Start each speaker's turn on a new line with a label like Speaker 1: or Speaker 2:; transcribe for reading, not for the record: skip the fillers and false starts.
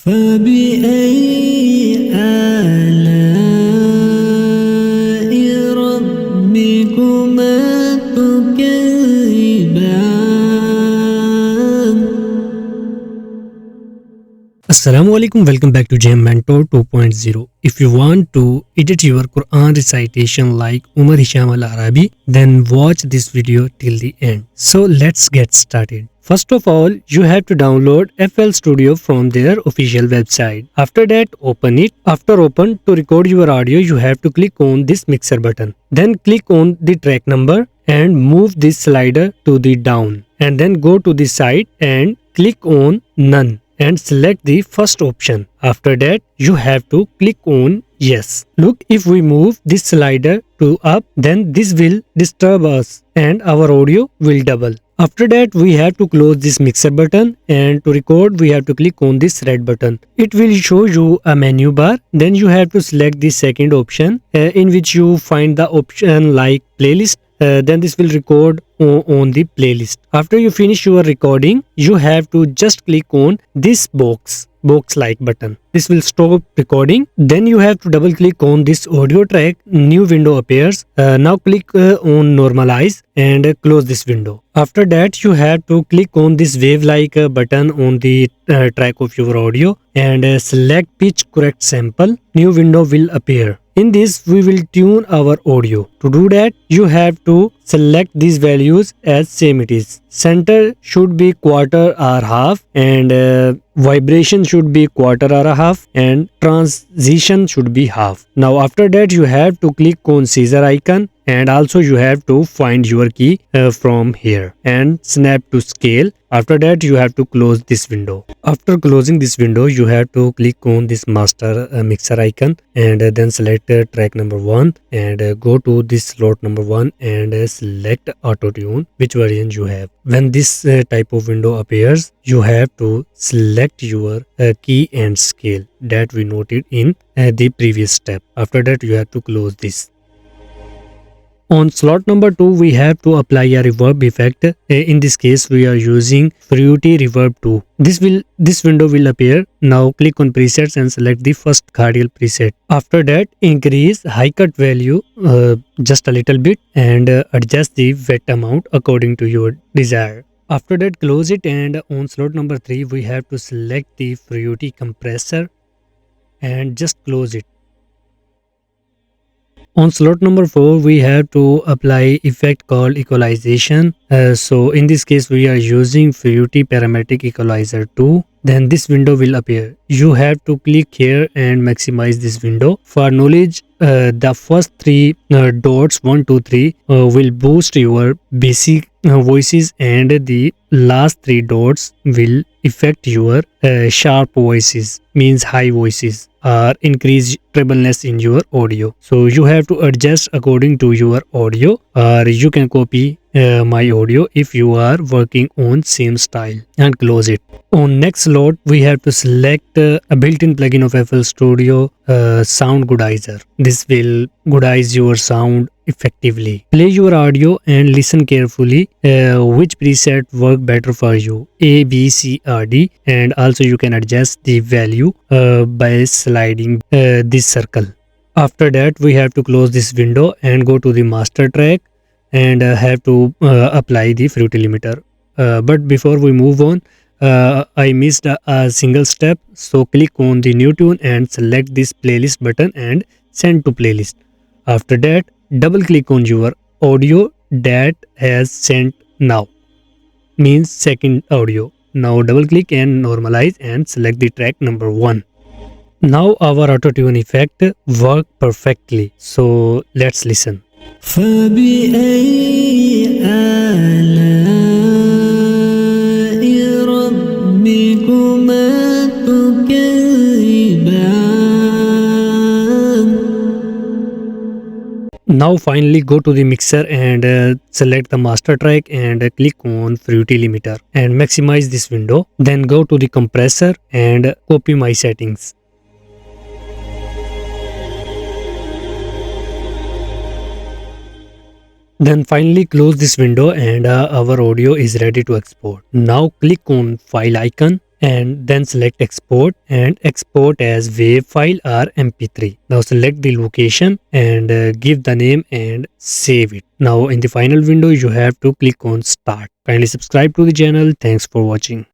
Speaker 1: فبأي آلاء ربكما تكذبان. Assalamualaikum, welcome back to Jam Mentor 2.0. If you want to edit your Quran recitation like Omar, Hisham, Arabi, then watch this video till the end. So let's get started. First of all, you have to download FL Studio from their official website. After that, open it. After open, to record your audio, you have to click on this mixer button. Then click on the track number and move this slider to the down. And then go to the side and click on none and select the first option. After that, you have to click on yes. Look, if we move this slider to up, then this will disturb us and our audio will double. After that, we have to close this mixer button, and to record we have to click on this red button. It will show you a menu bar. Then you have to select the second option in which you find the option like playlist. Then this will record on the playlist. After you finish your recording, you have to just click on this box like button. This will stop recording. Then you have to double click on this audio track. New window appears. Now click on normalize and close this window. After that, you have to click on this wave like button on the track of your audio and select pitch correct sample. New window will appear. In this, we will tune our audio. To do that, you have to select these values as same it is. Center should be quarter or half, and vibration should be quarter or a half, and transition should be half. Now after that, you have to click on scissor icon, and also you have to find your key from here and snap to scale. After that, you have to close this window. After closing this window, you have to click on this master mixer icon and then select track number 1 and go to this slot number 1 and select auto tune, which version you have. When this type of window appears, you have to select your key and scale that we noted in the previous step. After that, you have to close this. On slot number 2, we have to apply a reverb effect. In this case, we are using Fruity Reverb 2. This window will appear. Now click on presets and select the first cardial preset. After that, increase high cut value just a little bit and adjust the wet amount according to your desire. After that, close it, and on slot number 3, we have to select the Fruity compressor and just close it. On slot number 4, we have to apply effect called equalization. So in this case, we are using Fruity Parametric Equalizer 2. Then this window will appear. You have to click here and maximize this window. For knowledge, the first 3 dots 1, 2, 3 will boost your basic voices, and the last 3 dots will affect your sharp voices, means high voices, or increase trebleness in your audio. So you have to adjust according to your audio, or you can copy my audio if you are working on same style and close it. On next slot, we have to select a built-in plugin of FL Studio, Sound Goodizer. This will goodize your sound effectively. Play your audio and listen carefully which preset work better for you, A, B, C, or D, and also you can adjust the value by sliding this circle. After that, we have to close this window and go to the master track and have to apply the Fruity limiter. But before we move on, I missed a single step, so click on the new tune and select this playlist button and send to playlist. After that, double click on your audio that has sent now, means second audio. Now double click and normalize and select the track number 1. Now our auto tune effect work perfectly, so let's listen. فبأي آلاء ربكما تكذبان. Now finally go to the mixer and select the master track and click on Fruity limiter and maximize this window. Then go to the compressor and copy my settings. Then finally close this window and our audio is ready to export. Now click on file icon and then select export and export as WAV file or MP3. Now select the location and give the name and save it. Now in the final window you have to click on start. Kindly subscribe to the channel. Thanks for watching.